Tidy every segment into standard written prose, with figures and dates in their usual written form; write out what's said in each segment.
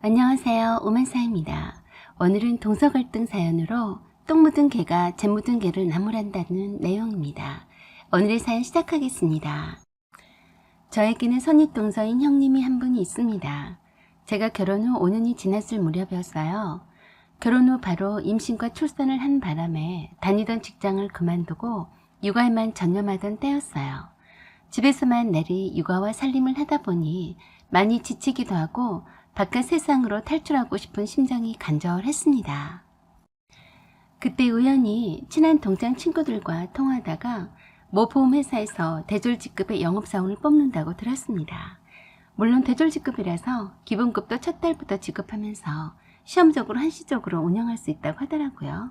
안녕하세요. 오만사입니다. 오늘은 동서 갈등 사연으로 똥 묻은 개가 재 묻은 개를 나무란다는 내용입니다. 오늘의 사연 시작하겠습니다. 저에게는 선입동서인 형님이 한 분이 있습니다. 제가 결혼 후 5년이 지났을 무렵이었어요. 결혼 후 바로 임신과 출산을 한 바람에 다니던 직장을 그만두고 육아에만 전념하던 때였어요. 집에서만 내리 육아와 살림을 하다 보니 많이 지치기도 하고 바깥 세상으로 탈출하고 싶은 심정이 간절했습니다. 그때 우연히 친한 동창 친구들과 통화하다가 모 보험회사에서 대졸직급의 영업사원을 뽑는다고 들었습니다. 물론 대졸직급이라서 기본급도 첫 달부터 지급하면서 시험적으로 한시적으로 운영할 수 있다고 하더라고요.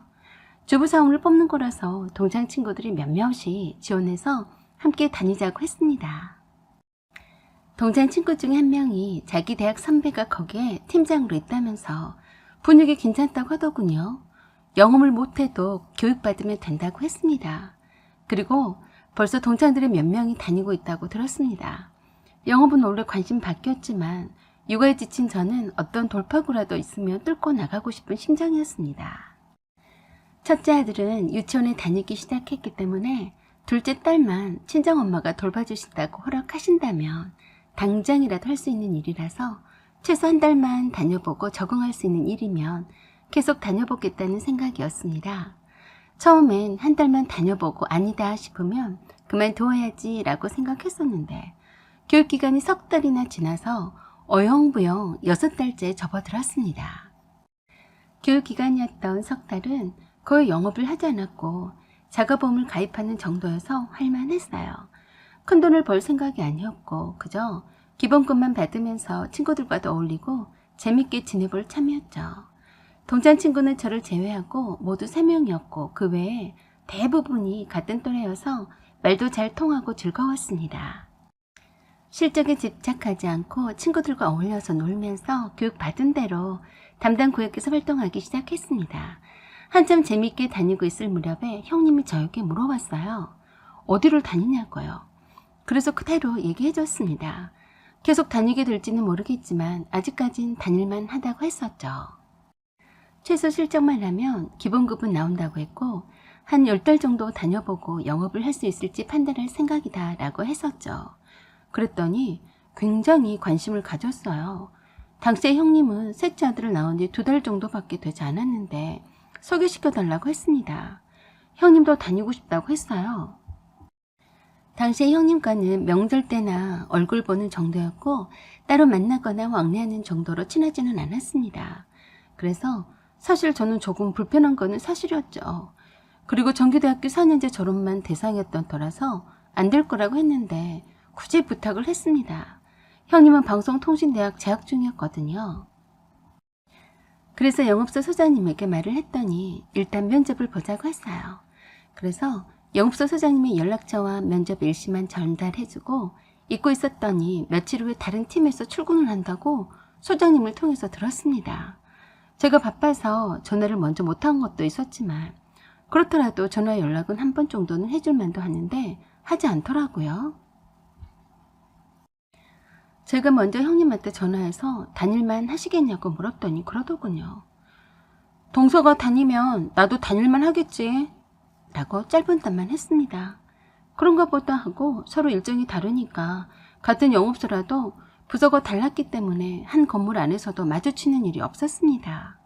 주부사원을 뽑는 거라서 동창 친구들이 몇몇이 지원해서 함께 다니자고 했습니다. 동창 친구 중에 한 명이 자기 대학 선배가 거기에 팀장으로 있다면서 분위기 괜찮다고 하더군요. 영업을 못해도 교육받으면 된다고 했습니다. 그리고 벌써 동창들의 몇 명이 다니고 있다고 들었습니다. 영업은 원래 관심 바뀌었지만 육아에 지친 저는 어떤 돌파구라도 있으면 뚫고 나가고 싶은 심정이었습니다. 첫째 아들은 유치원에 다니기 시작했기 때문에 둘째 딸만 친정엄마가 돌봐주신다고 허락하신다면 당장이라도 할 수 있는 일이라서 최소 한 달만 다녀보고 적응할 수 있는 일이면 계속 다녀보겠다는 생각이었습니다. 처음엔 한 달만 다녀보고 아니다 싶으면 그만두어야지 라고 생각했었는데 교육기간이 석 달이나 지나서 어영부영 6달째에 접어들었습니다. 교육기간이었던 석 달은 거의 영업을 하지 않았고 자가보험을 가입하는 정도여서 할만했어요. 큰돈을 벌 생각이 아니었고 그저 기본급만 받으면서 친구들과도 어울리고 재밌게 지내볼 참이었죠. 동창 친구는 저를 제외하고 모두 3명이었고 그 외에 대부분이 같은 또래여서 말도 잘 통하고 즐거웠습니다. 실적에 집착하지 않고 친구들과 어울려서 놀면서 교육받은 대로 담당 구역에서 활동하기 시작했습니다. 한참 재밌게 다니고 있을 무렵에 형님이 저에게 물어봤어요. 어디를 다니냐고요. 그래서 그대로 얘기해줬습니다. 계속 다니게 될지는 모르겠지만 아직까진 다닐만 하다고 했었죠. 최소 실적만 하면 기본급은 나온다고 했고 한 10달 정도 다녀보고 영업을 할 수 있을지 판단할 생각이다 라고 했었죠. 그랬더니 굉장히 관심을 가졌어요. 당시에 형님은 셋째 아들을 낳은 지 2달 정도밖에 되지 않았는데 소개시켜달라고 했습니다. 형님도 다니고 싶다고 했어요. 당시에 형님과는 명절 때나 얼굴 보는 정도였고 따로 만나거나 왕래하는 정도로 친하지는 않았습니다. 그래서 사실 저는 조금 불편한 거는 사실이었죠. 그리고 정규대학교 4년제 졸업만 대상이었던 터라서 안 될 거라고 했는데 굳이 부탁을 했습니다. 형님은 방송통신대학 재학 중이었거든요. 그래서 영업소 소장님에게 말을 했더니 일단 면접을 보자고 했어요. 그래서 영업소 소장님의 연락처와 면접 일시만 전달해주고 잊고 있었더니 며칠 후에 다른 팀에서 출근을 한다고 소장님을 통해서 들었습니다. 제가 바빠서 전화를 먼저 못한 것도 있었지만 그렇더라도 전화 연락은 한 번 정도는 해줄 만도 하는데 하지 않더라고요. 제가 먼저 형님한테 전화해서 다닐만 하시겠냐고 물었더니 그러더군요. 동서가 다니면 나도 다닐만 하겠지 라고 짧은 답만 했습니다. 그런가 보다 하고 서로 일정이 다르니까 같은 영업소라도 부서가 달랐기 때문에 한 건물 안에서도 마주치는 일이 없었습니다.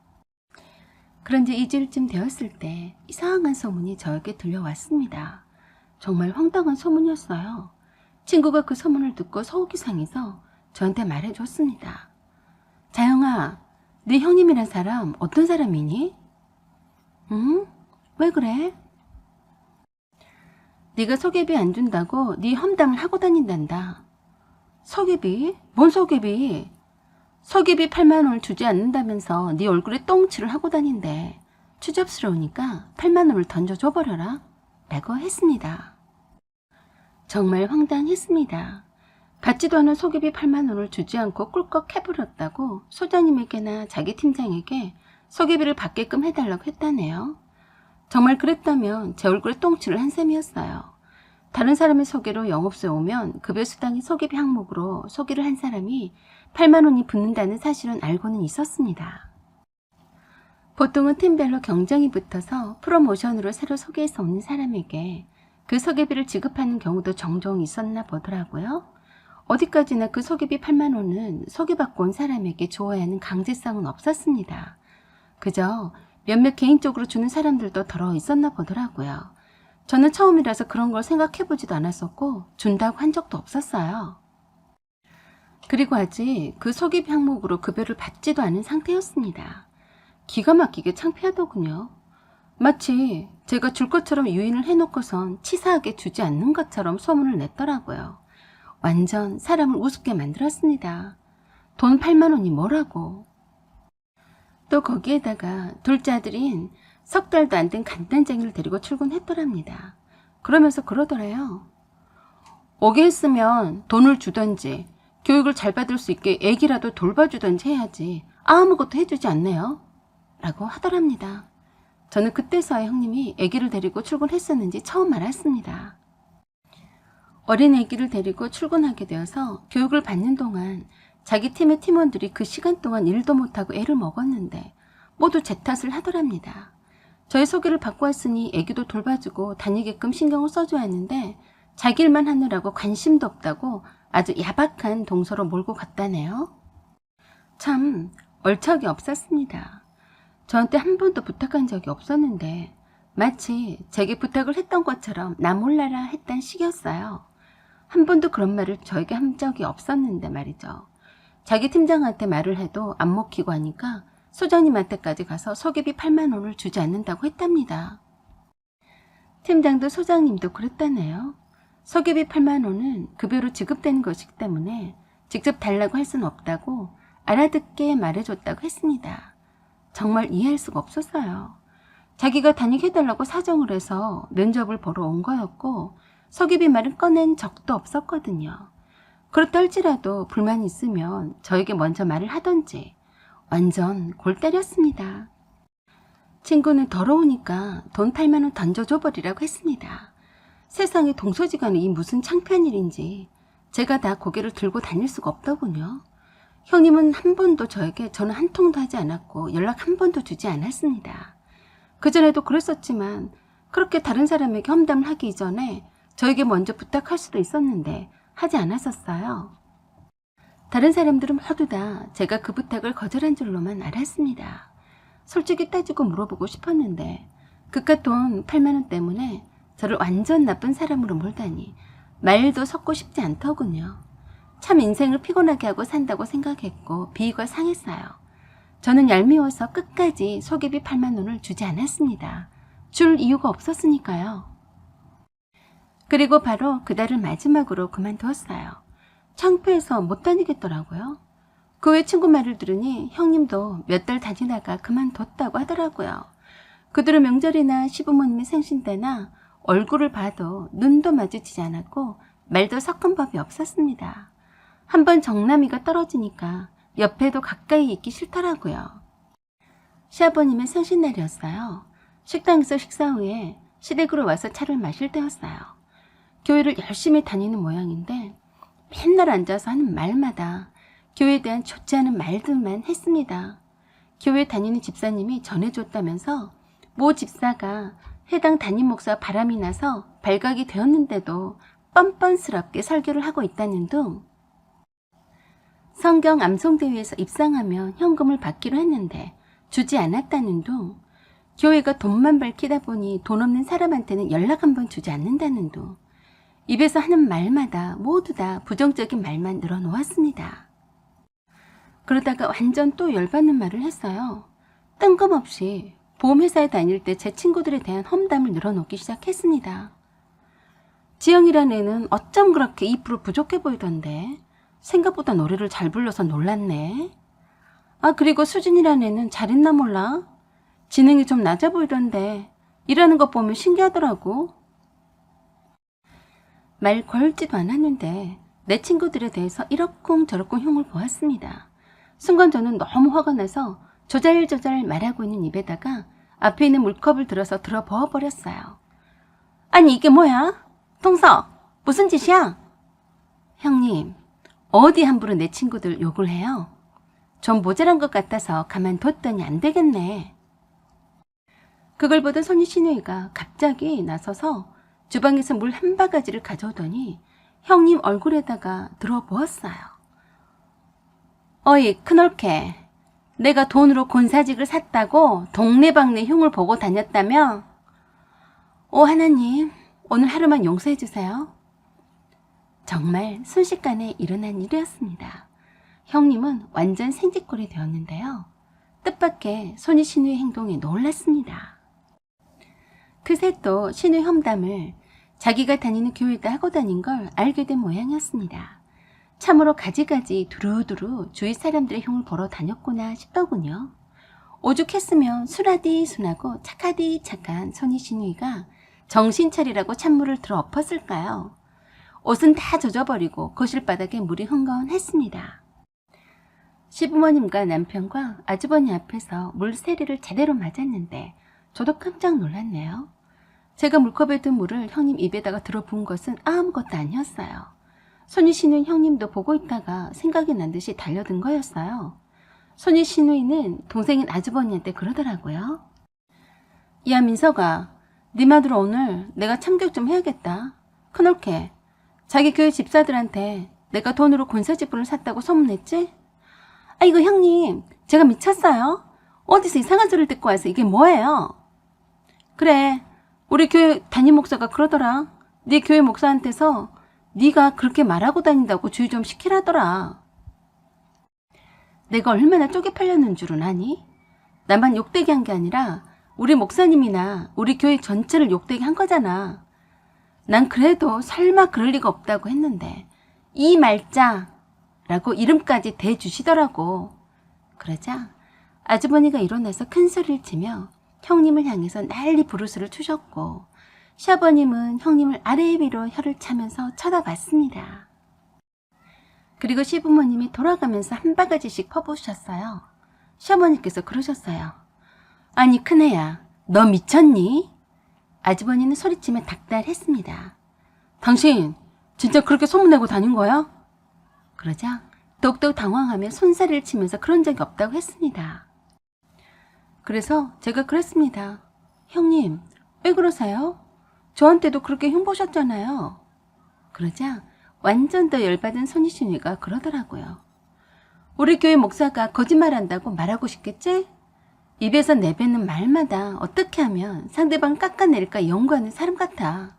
그런지 2주일쯤 되었을 때 이상한 소문이 저에게 들려왔습니다. 정말 황당한 소문이었어요. 친구가 그 소문을 듣고 속이 상해서 저한테 말해줬습니다. 자영아, 네 형님이란 사람 어떤 사람이니? 응? 왜 그래? 네가 소개비 안 준다고 네 험담을 하고 다닌단다. 소개비? 뭔 소개비? 소개비 8만 원을 주지 않는다면서 네 얼굴에 똥칠을 하고 다닌대. 추접스러우니까 8만 원을 던져줘버려라 라고 했습니다. 정말 황당했습니다. 받지도 않은 소개비 8만 원을 주지 않고 꿀꺽 해버렸다고 소장님에게나 자기 팀장에게 소개비를 받게끔 해달라고 했다네요. 정말 그랬다면 제 얼굴에 똥칠을 한 셈이었어요. 다른 사람의 소개로 영업소에 오면 급여 수당이 소개비 항목으로 소개를 한 사람이 8만 원이 붙는다는 사실은 알고는 있었습니다. 보통은 팀별로 경쟁이 붙어서 프로모션으로 새로 소개해서 오는 사람에게 그 소개비를 지급하는 경우도 종종 있었나 보더라고요. 어디까지나 그 소개비 8만 원은 소개받고 온 사람에게 주어야 하는 강제성은 없었습니다. 그저 몇몇 개인적으로 주는 사람들도 더러 있었나 보더라고요. 저는 처음이라서 그런 걸 생각해보지도 않았었고 준다고 한 적도 없었어요. 그리고 아직 그 소개비 항목으로 급여를 받지도 않은 상태였습니다. 기가 막히게 창피하더군요. 마치 제가 줄 것처럼 유인을 해놓고선 치사하게 주지 않는 것처럼 소문을 냈더라고요. 완전 사람을 우습게 만들었습니다. 돈 8만 원이 뭐라고. 또 거기에다가 둘째 아들인 석 달도 안 된 간단쟁이를 데리고 출근했더랍니다. 그러면서 그러더래요. 오게 했으면 돈을 주던지 교육을 잘 받을 수 있게 애기라도 돌봐주던지 해야지 아무것도 해주지 않네요. 라고 하더랍니다. 저는 그때서야 형님이 애기를 데리고 출근했었는지 처음 알았습니다. 어린 애기를 데리고 출근하게 되어서 교육을 받는 동안 자기 팀의 팀원들이 그 시간 동안 일도 못하고 애를 먹었는데 모두 제 탓을 하더랍니다. 저의 소개를 받고 왔으니 애기도 돌봐주고 다니게끔 신경을 써줘야 했는데 자기 일만 하느라고 관심도 없다고 아주 야박한 동서로 몰고 갔다네요. 참 얼척이 없었습니다. 저한테 한 번도 부탁한 적이 없었는데 마치 제게 부탁을 했던 것처럼 나 몰라라 했단 식이었어요. 한 번도 그런 말을 저에게 한 적이 없었는데 말이죠. 자기 팀장한테 말을 해도 안 먹히고 하니까 소장님한테까지 가서 소개비 8만 원을 주지 않는다고 했답니다. 팀장도 소장님도 그랬다네요. 소개비 8만 원은 급여로 지급되는 것이기 때문에 직접 달라고 할 수는 없다고 알아듣게 말해줬다고 했습니다. 정말 이해할 수가 없었어요. 자기가 다니게 해달라고 사정을 해서 면접을 보러 온 거였고 소개비 말을 꺼낸 적도 없었거든요. 그렇다 할지라도 불만이 있으면 저에게 먼저 말을 하던지 완전 골 때렸습니다. 친구는 더러우니까 돈 8만 원 던져줘버리라고 했습니다. 세상에 동서지간에 이 무슨 창피한 일인지 제가 다 고개를 들고 다닐 수가 없더군요. 형님은 한 번도 저에게 전화 한 통도 하지 않았고 연락 한 번도 주지 않았습니다. 그전에도 그랬었지만 그렇게 다른 사람에게 험담을 하기 이전에 저에게 먼저 부탁할 수도 있었는데 하지 않았었어요. 다른 사람들은 모두 다 제가 그 부탁을 거절한 줄로만 알았습니다. 솔직히 따지고 물어보고 싶었는데 그깟 돈 8만 원 때문에 저를 완전 나쁜 사람으로 몰다니 말도 섞고 싶지 않더군요. 참 인생을 피곤하게 하고 산다고 생각했고 비위가 상했어요. 저는 얄미워서 끝까지 소개비 8만 원을 주지 않았습니다. 줄 이유가 없었으니까요. 그리고 바로 그달을 마지막으로 그만두었어요. 창피해서 못 다니겠더라고요. 그 외 친구 말을 들으니 형님도 몇 달 다니다가 그만뒀다고 하더라고요. 그들은 명절이나 시부모님의 생신 때나 얼굴을 봐도 눈도 마주치지 않았고 말도 섞은 법이 없었습니다. 한번 정남이가 떨어지니까 옆에도 가까이 있기 싫더라고요. 시아버님의 생신날이었어요. 식당에서 식사 후에 시댁으로 와서 차를 마실 때였어요. 교회를 열심히 다니는 모양인데 맨날 앉아서 하는 말마다 교회에 대한 좋지 않은 말들만 했습니다. 교회 다니는 집사님이 전해줬다면서 모 집사가 해당 담임 목사 바람이 나서 발각이 되었는데도 뻔뻔스럽게 설교를 하고 있다는 둥, 성경 암송대회에서 입상하면 현금을 받기로 했는데 주지 않았다는 둥, 교회가 돈만 밝히다 보니 돈 없는 사람한테는 연락 한번 주지 않는다는 둥, 입에서 하는 말마다 모두 다 부정적인 말만 늘어놓았습니다. 그러다가 완전 또 열받는 말을 했어요. 뜬금없이 보험회사에 다닐 때 제 친구들에 대한 험담을 늘어놓기 시작했습니다. 지영이라는 애는 어쩜 그렇게 2% 부족해 보이던데 생각보다 노래를 잘 불러서 놀랐네. 아, 그리고 수진이라는 애는 잘했나 몰라. 지능이 좀 낮아 보이던데 일하는 것 보면 신기하더라고. 말 걸지도 않았는데 내 친구들에 대해서 이러쿵저러쿵 흉을 보았습니다. 순간 저는 너무 화가 나서 조잘조잘 말하고 있는 입에다가 앞에 있는 물컵을 들어서 들어 부어버렸어요. 아니 이게 뭐야? 동서 무슨 짓이야? 형님, 어디 함부로 내 친구들 욕을 해요? 좀 모자란 것 같아서 가만뒀더니 안 되겠네. 그걸 보던 손이 시누이가 갑자기 나서서 주방에서 물 한 바가지를 가져오더니 형님 얼굴에다가 들어부었어요. 어이 큰올케, 내가 돈으로 곤사직을 샀다고 동네방네 흉을 보고 다녔다며? 오 하나님, 오늘 하루만 용서해 주세요. 정말 순식간에 일어난 일이었습니다. 형님은 완전 생쥐꼴이 되었는데요. 뜻밖의 손이 시누의 행동에 놀랐습니다. 그새 또 시누 험담을 자기가 다니는 교회에다 하고 다닌 걸 알게 된 모양이었습니다. 참으로 가지가지 두루두루 주위 사람들의 흉을 보러 다녔구나 싶더군요. 오죽했으면 순하디 순하고 착하디 착한 손이 시누이가 정신 차리라고 찬물을 들어 엎었을까요? 옷은 다 젖어버리고 거실 바닥에 물이 흥건했습니다. 시부모님과 남편과 아주버니 앞에서 물 세례를 제대로 맞았는데 저도 깜짝 놀랐네요. 제가 물컵에 든 물을 형님 입에다가 들어 부은 것은 아무것도 아니었어요. 손이 시누이 형님도 보고 있다가 생각이 난 듯이 달려든 거였어요. 손이 시누이는 동생인 아주버니한테 그러더라고요. 야 민서가, 네 마누라 오늘 내가 참교육 좀 해야겠다. 큰올케, 자기 교회 집사들한테 내가 돈으로 곤사지분을 샀다고 소문냈지? 아이고 형님, 제가 미쳤어요? 어디서 이상한 소리를 듣고 와서 이게 뭐예요? 그래, 우리 교회 담임 목사가 그러더라. 네 교회 목사한테서 네가 그렇게 말하고 다닌다고 주의 좀 시키라더라. 내가 얼마나 쪼개 팔렸는 줄은 아니? 나만 욕되게 한 게 아니라 우리 목사님이나 우리 교회 전체를 욕되게 한 거잖아. 난 그래도 설마 그럴 리가 없다고 했는데 이 말자 라고 이름까지 대주시더라고. 그러자 아주버니가 일어나서 큰 소리를 치며 형님을 향해서 난리 부르스를 추셨고 시아버님은 형님을 아래 위로 혀를 차면서 쳐다봤습니다. 그리고 시부모님이 돌아가면서 한 바가지씩 퍼부으셨어요. 시어머니께서 그러셨어요. 아니 큰애야, 너 미쳤니? 아주버니는 소리치며 닥달했습니다. 당신 진짜 그렇게 소문내고 다닌 거야? 그러자 더욱더 당황하며 손사래를 치면서 그런 적이 없다고 했습니다. 그래서 제가 그랬습니다. 형님, 왜 그러세요? 저한테도 그렇게 흉보셨잖아요. 그러자 완전 더 열받은 손이 시누이가 그러더라고요. 우리 교회 목사가 거짓말한다고 말하고 싶겠지? 입에서 내뱉는 말마다 어떻게 하면 상대방 깎아내릴까 연구하는 사람 같아.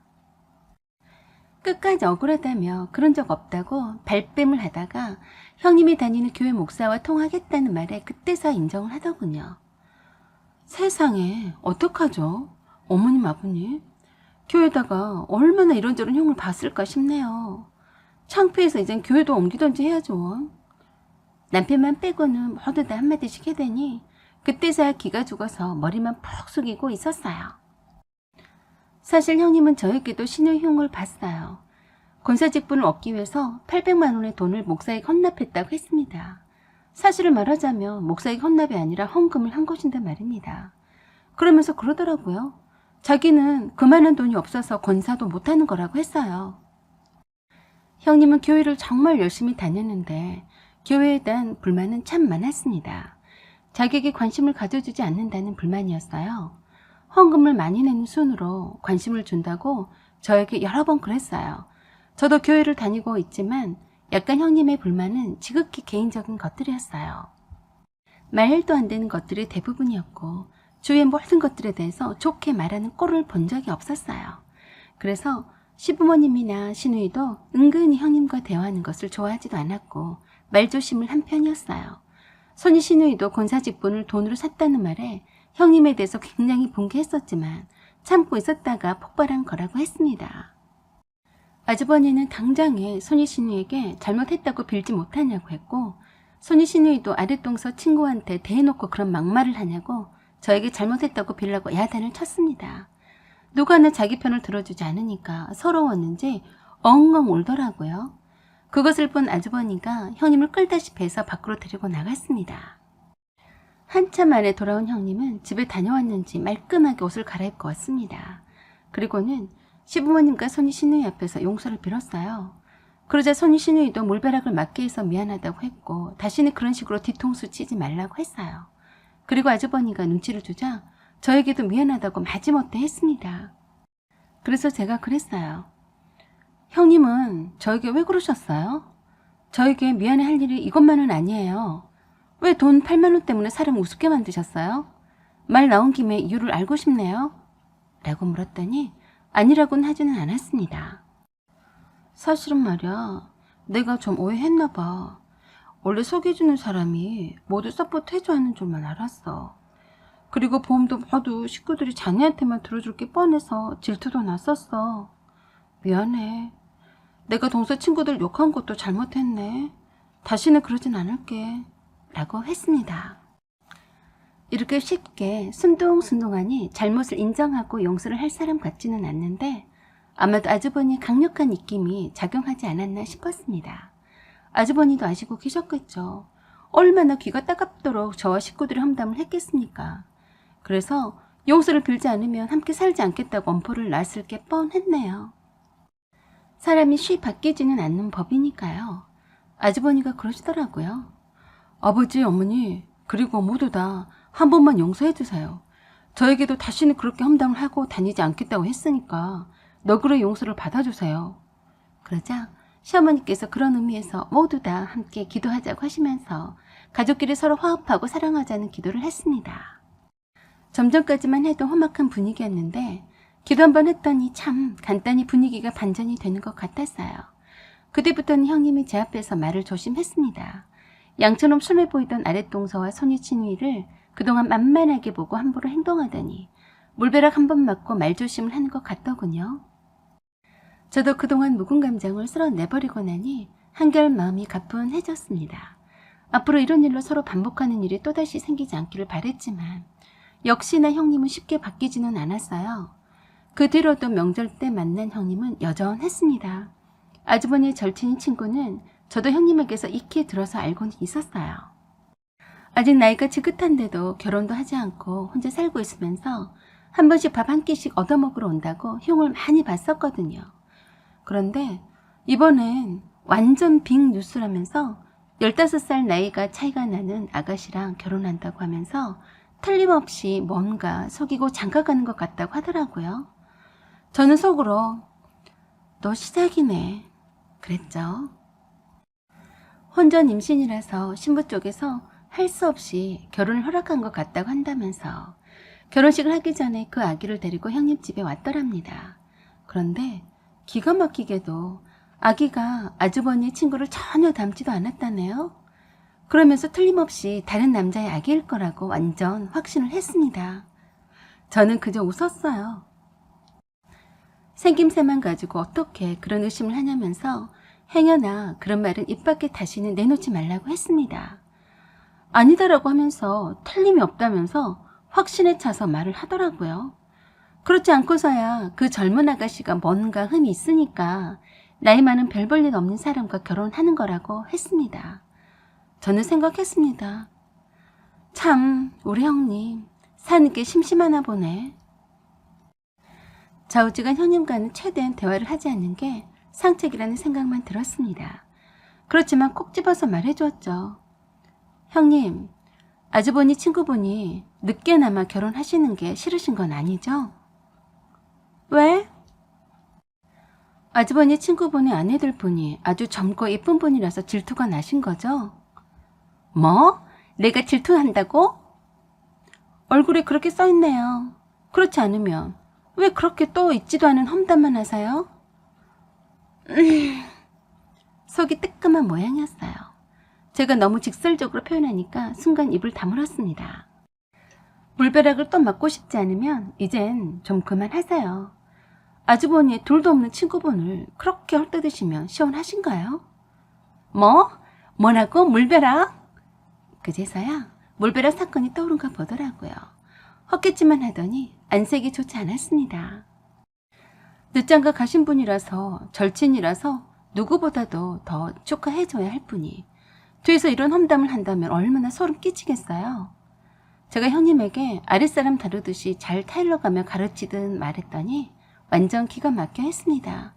끝까지 억울하다며 그런 적 없다고 발뺌을 하다가 형님이 다니는 교회 목사와 통화하겠다는 말에 그때서 인정을 하더군요. 세상에 어떡하죠? 어머님 아버님, 교회에다가 얼마나 이런저런 흉을 봤을까 싶네요. 창피해서 이젠 교회도 옮기던지 해야죠. 남편만 빼고는 모두 다 한마디씩 해대니 그때서야 기가 죽어서 머리만 푹 숙이고 있었어요. 사실 형님은 저에게도 신의 흉을 봤어요. 권사직분을 얻기 위해서 800만 원의 돈을 목사에게 헌납했다고 했습니다. 사실을 말하자면 목사에게 헌납이 아니라 헌금을 한 것인데 말입니다. 그러면서 그러더라고요. 자기는 그만한 돈이 없어서 권사도 못하는 거라고 했어요. 형님은 교회를 정말 열심히 다녔는데 교회에 대한 불만은 참 많았습니다. 자기에게 관심을 가져주지 않는다는 불만이었어요. 헌금을 많이 내는 순으로 관심을 준다고 저에게 여러 번 그랬어요. 저도 교회를 다니고 있지만 약간 형님의 불만은 지극히 개인적인 것들이었어요. 말도 안 되는 것들이 대부분이었고 주위의 모든 것들에 대해서 좋게 말하는 꼴을 본 적이 없었어요. 그래서 시부모님이나 시누이도 은근히 형님과 대화하는 것을 좋아하지도 않았고 말조심을 한 편이었어요. 손이 시누이도 권사직분을 돈으로 샀다는 말에 형님에 대해서 굉장히 분개했었지만 참고 있었다가 폭발한 거라고 했습니다. 아주버니는 당장에 손이 시누이에게 잘못했다고 빌지 못하냐고 했고 손이 시누이도 아랫동서 친구한테 대해놓고 그런 막말을 하냐고 저에게 잘못했다고 빌라고 야단을 쳤습니다. 누가 하나 자기 편을 들어주지 않으니까 서러웠는지 엉엉 울더라고요. 그것을 본 아주버니가 형님을 끌다시피 해서 밖으로 데리고 나갔습니다. 한참 만에 돌아온 형님은 집에 다녀왔는지 말끔하게 옷을 갈아입고 왔습니다. 그리고는 시부모님과 손이 시누이 앞에서 용서를 빌었어요. 그러자 손이 시누이도 물벼락을 맞게 해서 미안하다고 했고 다시는 그런 식으로 뒤통수 치지 말라고 했어요. 그리고 아주버니가 눈치를 주자 저에게도 미안하다고 마지못해 했습니다. 그래서 제가 그랬어요. 형님은 저에게 왜 그러셨어요? 저에게 미안해 할 일이 이것만은 아니에요. 왜 돈 8만 원 때문에 사람 우습게 만드셨어요? 말 나온 김에 이유를 알고 싶네요. 라고 물었더니 아니라고는 하지는 않았습니다. 사실은 말이야, 내가 좀 오해했나 봐. 원래 소개해주는 사람이 모두 서포트 해줘야 하는 줄만 알았어. 그리고 보험도 모두 식구들이 자네한테만 들어줄 게 뻔해서 질투도 났었어. 미안해. 내가 동서 친구들 욕한 것도 잘못했네. 다시는 그러진 않을게. 라고 했습니다. 이렇게 쉽게 순둥순둥하니 잘못을 인정하고 용서를 할 사람 같지는 않는데 아마도 아주버니의 강력한 입김이 작용하지 않았나 싶었습니다. 아주버니도 아시고 계셨겠죠. 얼마나 귀가 따갑도록 저와 식구들이 험담을 했겠습니까. 그래서 용서를 빌지 않으면 함께 살지 않겠다고 엄포를 놨을 게 뻔했네요. 사람이 쉬 바뀌지는 않는 법이니까요. 아주버니가 그러시더라고요. 아버지, 어머니, 그리고 모두 다 한 번만 용서해 주세요. 저에게도 다시는 그렇게 험담을 하고 다니지 않겠다고 했으니까 너그러이 용서를 받아주세요. 그러자 시어머니께서 그런 의미에서 모두 다 함께 기도하자고 하시면서 가족끼리 서로 화합하고 사랑하자는 기도를 했습니다. 좀 전까지만 해도 험악한 분위기였는데 기도 한번 했더니 참 간단히 분위기가 반전이 되는 것 같았어요. 그때부터는 형님이 제 앞에서 말을 조심했습니다. 양처럼 순해 보이던 아랫동서와 손이 친위를 그동안 만만하게 보고 함부로 행동하더니 물벼락 한 번 맞고 말조심을 하는 것 같더군요. 저도 그동안 묵은 감정을 쓸어내버리고 나니 한결 마음이 가뿐해졌습니다. 앞으로 이런 일로 서로 반복하는 일이 또다시 생기지 않기를 바랬지만 역시나 형님은 쉽게 바뀌지는 않았어요. 그 뒤로도 명절 때 만난 형님은 여전했습니다. 아주버니의 절친인 친구는 저도 형님에게서 익히 들어서 알고는 있었어요. 아직 나이가 지긋한데도 결혼도 하지 않고 혼자 살고 있으면서 한 번씩 밥 한 끼씩 얻어먹으러 온다고 흉을 많이 봤었거든요. 그런데 이번엔 완전 빅 뉴스라면서 15살 나이가 차이가 나는 아가씨랑 결혼한다고 하면서 틀림없이 뭔가 속이고 장가가는 것 같다고 하더라고요. 저는 속으로 너 시작이네 그랬죠. 혼전 임신이라서 신부 쪽에서 할 수 없이 결혼을 허락한 것 같다고 한다면서 결혼식을 하기 전에 그 아기를 데리고 형님 집에 왔더랍니다. 그런데 기가 막히게도 아기가 아주버니의 친구를 전혀 닮지도 않았다네요. 그러면서 틀림없이 다른 남자의 아기일 거라고 완전 확신을 했습니다. 저는 그저 웃었어요. 생김새만 가지고 어떻게 그런 의심을 하냐면서 행여나 그런 말은 입 밖에 다시는 내놓지 말라고 했습니다. 아니다라고 하면서 틀림이 없다면서 확신에 차서 말을 하더라고요. 그렇지 않고서야 그 젊은 아가씨가 뭔가 흠이 있으니까 나이 많은 별 볼 일 없는 사람과 결혼하는 거라고 했습니다. 저는 생각했습니다. 참 우리 형님 사는 게 심심하나 보네. 좌우지간 형님과는 최대한 대화를 하지 않는 게 상책이라는 생각만 들었습니다. 그렇지만 콕 집어서 말해주었죠. 형님, 아주버니 친구분이 늦게나마 결혼하시는 게 싫으신 건 아니죠? 왜? 아주버니 친구분의 아내들 분이 아주 젊고 예쁜 분이라서 질투가 나신 거죠? 뭐? 내가 질투한다고? 얼굴에 그렇게 써있네요. 그렇지 않으면 왜 그렇게 또 있지도 않은 험담만 하세요? 속이 뜨끔한 모양이었어요. 제가 너무 직설적으로 표현하니까 순간 입을 다물었습니다. 물벼락을 또 맞고 싶지 않으면 이젠 좀 그만하세요. 아주버니의 둘도 없는 친구분을 그렇게 헐뜯으시면 시원하신가요? 뭐라고? 물벼락? 그제서야 물벼락 사건이 떠오른가 보더라고요. 헛기침만 하더니 안색이 좋지 않았습니다. 늦장가 가신 분이라서 절친이라서 누구보다도 더 축하해줘야 할 분이 뒤에서 이런 험담을 한다면 얼마나 소름 끼치겠어요. 제가 형님에게 아랫사람 다루듯이 잘 타일러가며 가르치듯 말했더니 완전 기가 막혀 했습니다.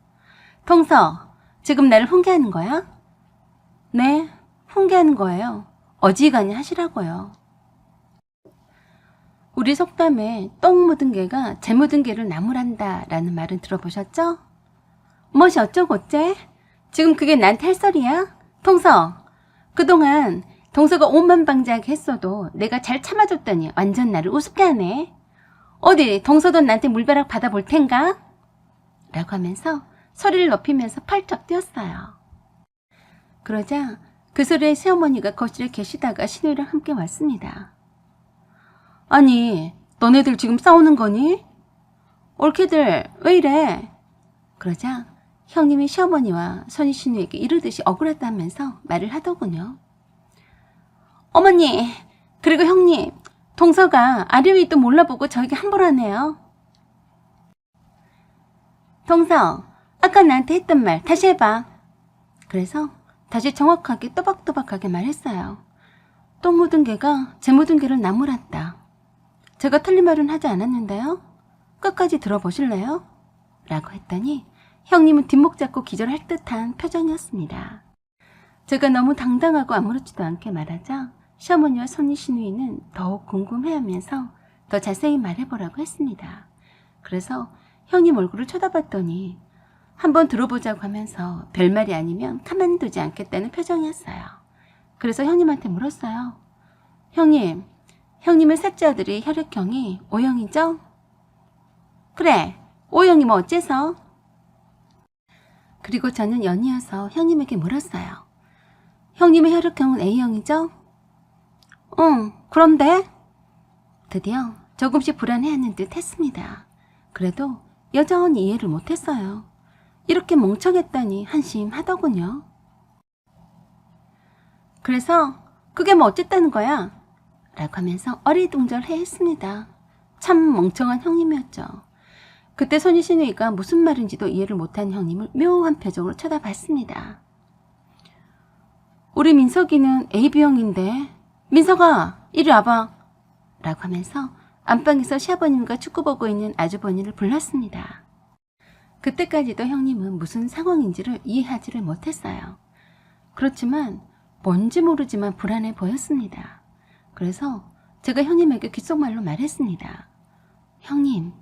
동서, 지금 나를 훈계하는 거야? 네, 훈계하는 거예요. 어지간히 하시라고요. 우리 속담에 똥 묻은 개가 재 묻은 개를 나무란다 라는 말은 들어보셨죠? 무엇이 어쩌고째? 지금 그게 나한테 할 소리야? 동서, 그동안 동서가 오만방자하게 했어도 내가 잘 참아줬더니 완전 나를 우습게 하네. 어디 동서도 나한테 물벼락 받아볼 텐가? 라고 하면서 소리를 높이면서 펄쩍 뛰었어요. 그러자 그 소리에 시어머니가 거실에 계시다가 신우이랑 함께 왔습니다. 아니, 너네들 지금 싸우는 거니? 옳게들 왜 이래? 그러자 형님이 시어머니와 선희 신우에게 이르듯이 억울하다면서 말을 하더군요. 어머니, 그리고 형님, 동서가 아래 위도 몰라보고 저에게 함부로하네요. 동서, 아까 나한테 했던 말 다시 해봐. 그래서 다시 정확하게 또박또박하게 말했어요. 똥 묻은 개가 재 묻은 개를 나무랐다. 제가 틀린 말은 하지 않았는데요. 끝까지 들어보실래요? 라고 했더니 형님은 뒷목 잡고 기절할 듯한 표정이었습니다. 제가 너무 당당하고 아무렇지도 않게 말하자 시어머니와 선희 신우이는 더욱 궁금해하면서 더 자세히 말해보라고 했습니다. 그래서 형님 얼굴을 쳐다봤더니 한번 들어보자고 하면서 별말이 아니면 가만두지 않겠다는 표정이었어요. 그래서 형님한테 물었어요. 형님, 형님의 셋째 아들이 혈액형이 O형이죠? 그래, O형이면 어째서? 그리고 저는 연이어서 형님에게 물었어요. 형님의 혈액형은 A형이죠? 응, 그런데? 드디어 조금씩 불안해하는 듯 했습니다. 그래도 여전히 이해를 못했어요. 이렇게 멍청했다니 한심하더군요. 그래서 그게 뭐 어쨌다는 거야? 라고 하면서 어리둥절해 했습니다. 참 멍청한 형님이었죠. 그때 손희 신우이가 무슨 말인지도 이해를 못한 형님을 묘한 표정으로 쳐다봤습니다. 우리 민석이는 AB형인데 민석아 이리 와봐 라고 하면서 안방에서 시아버님과 축구 보고 있는 아주버니를 불렀습니다. 그때까지도 형님은 무슨 상황인지를 이해하지를 못했어요. 그렇지만 뭔지 모르지만 불안해 보였습니다. 그래서 제가 형님에게 귓속말로 말했습니다. 형님,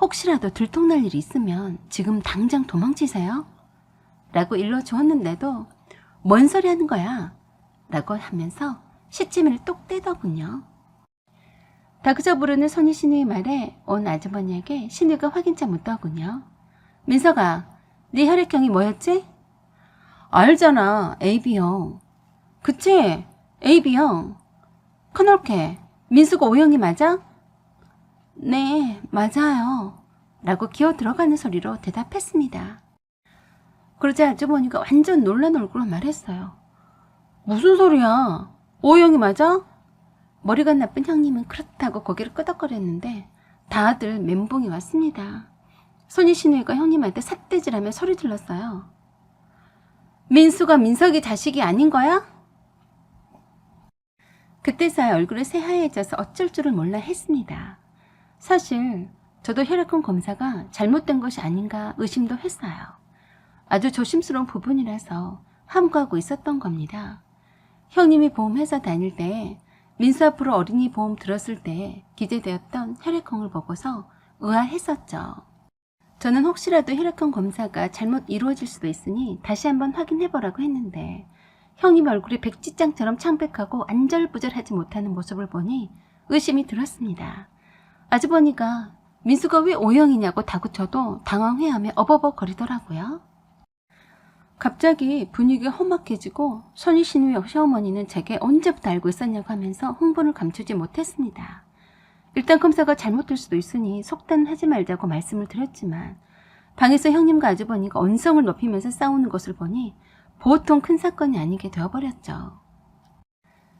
혹시라도 들통날 일이 있으면 지금 당장 도망치세요? 라고 일러주었는데도 뭔 소리 하는 거야? 라고 하면서 시치미를 똑 떼더군요. 다그저 부르는 선희 신우의 말에 온 아주머니에게 신우가 확인차 묻더군요. 민석아, 네 혈액형이 뭐였지? 알잖아, AB형. 그치? AB형. 커널케, 민수가 O형이 맞아? 네, 맞아요. 라고 기어 들어가는 소리로 대답했습니다. 그러자 아주머니가 완전 놀란 얼굴로 말했어요. 무슨 소리야? O형이 맞아? 머리가 나쁜 형님은 그렇다고 고개를 끄덕거렸는데 다들 멘붕이 왔습니다. 손희 신우이가 형님한테 삿대질하며 소리 질렀어요. 민수가 민석이 자식이 아닌 거야? 그때서야 얼굴이 새하얘져서 어쩔 줄을 몰라 했습니다. 사실 저도 혈액형 검사가 잘못된 것이 아닌가 의심도 했어요. 아주 조심스러운 부분이라서 함구하고 있었던 겁니다. 형님이 보험회사 다닐 때 민수 앞으로 어린이 보험 들었을 때 기재되었던 혈액형을 보고서 의아했었죠. 저는 혹시라도 혈액형 검사가 잘못 이루어질 수도 있으니 다시 한번 확인해보라고 했는데 형님 얼굴이 백지장처럼 창백하고 안절부절하지 못하는 모습을 보니 의심이 들었습니다. 아주버니가 민수가 왜 O형이냐고 다그쳐도 당황해하며 어버버거리더라고요. 갑자기 분위기가 험악해지고 선희 신우의 시어머니는 제게 언제부터 알고 있었냐고 하면서 흥분을 감추지 못했습니다. 일단 검사가 잘못될 수도 있으니 속단하지 말자고 말씀을 드렸지만 방에서 형님과 아주버니가 언성을 높이면서 싸우는 것을 보니 보통 큰 사건이 아니게 되어버렸죠.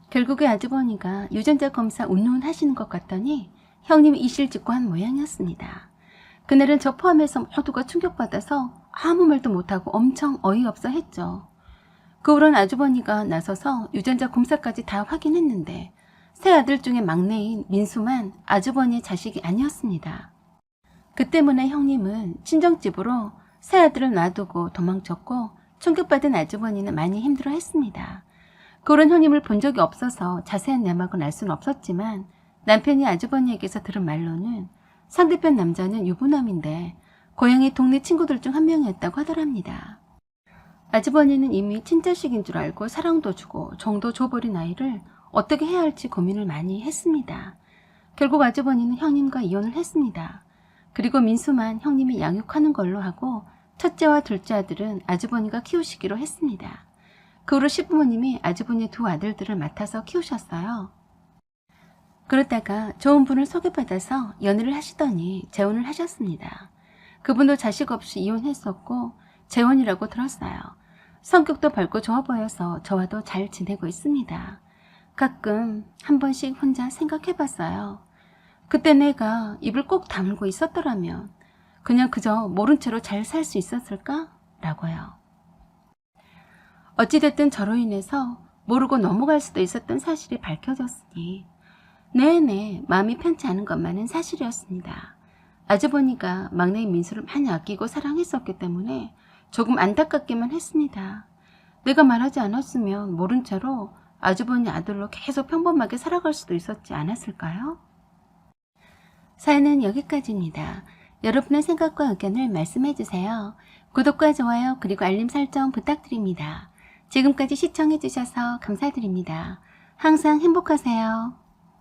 결국에 아주버니가 유전자 검사 운운하시는 것 같더니 형님이 이실직고 한 모양이었습니다. 그날은 저 포함해서 모두가 충격받아서 아무 말도 못하고 엄청 어이없어 했죠. 그 후로는 아주버니가 나서서 유전자 검사까지 다 확인했는데 세 아들 중에 막내인 민수만 아주버니의 자식이 아니었습니다. 그 때문에 형님은 친정집으로 세 아들을 놔두고 도망쳤고 충격받은 아주버니는 많이 힘들어했습니다. 그런 형님을 본 적이 없어서 자세한 내막은 알 수는 없었지만 남편이 아주버니에게서 들은 말로는 상대편 남자는 유부남인데 고향의 동네 친구들 중 한 명이었다고 하더랍니다. 아주버니는 이미 친자식인 줄 알고 사랑도 주고 정도 줘버린 아이를 어떻게 해야 할지 고민을 많이 했습니다. 결국 아주버니는 형님과 이혼을 했습니다. 그리고 민수만 형님이 양육하는 걸로 하고 첫째와 둘째 아들은 아주버니가 키우시기로 했습니다. 그 후로 시부모님이 아주버니의 두 아들들을 맡아서 키우셨어요. 그러다가 좋은 분을 소개받아서 연애를 하시더니 재혼을 하셨습니다. 그분도 자식 없이 이혼했었고 재혼이라고 들었어요. 성격도 밝고 좋아 보여서 저와도 잘 지내고 있습니다. 가끔 한 번씩 혼자 생각해봤어요. 그때 내가 입을 꼭 다물고 있었더라면 그냥 그저 모른 채로 잘 살 수 있었을까? 라고요. 어찌됐든 저로 인해서 모르고 넘어갈 수도 있었던 사실이 밝혀졌으니 내내 마음이 편치 않은 것만은 사실이었습니다. 아주버니가 막내인 민수를 많이 아끼고 사랑했었기 때문에 조금 안타깝기만 했습니다. 내가 말하지 않았으면 모른 채로 아주버니 아들로 계속 평범하게 살아갈 수도 있었지 않았을까요? 사연은 여기까지입니다. 여러분의 생각과 의견을 말씀해주세요. 구독과 좋아요 그리고 알림 설정 부탁드립니다. 지금까지 시청해주셔서 감사드립니다. 항상 행복하세요.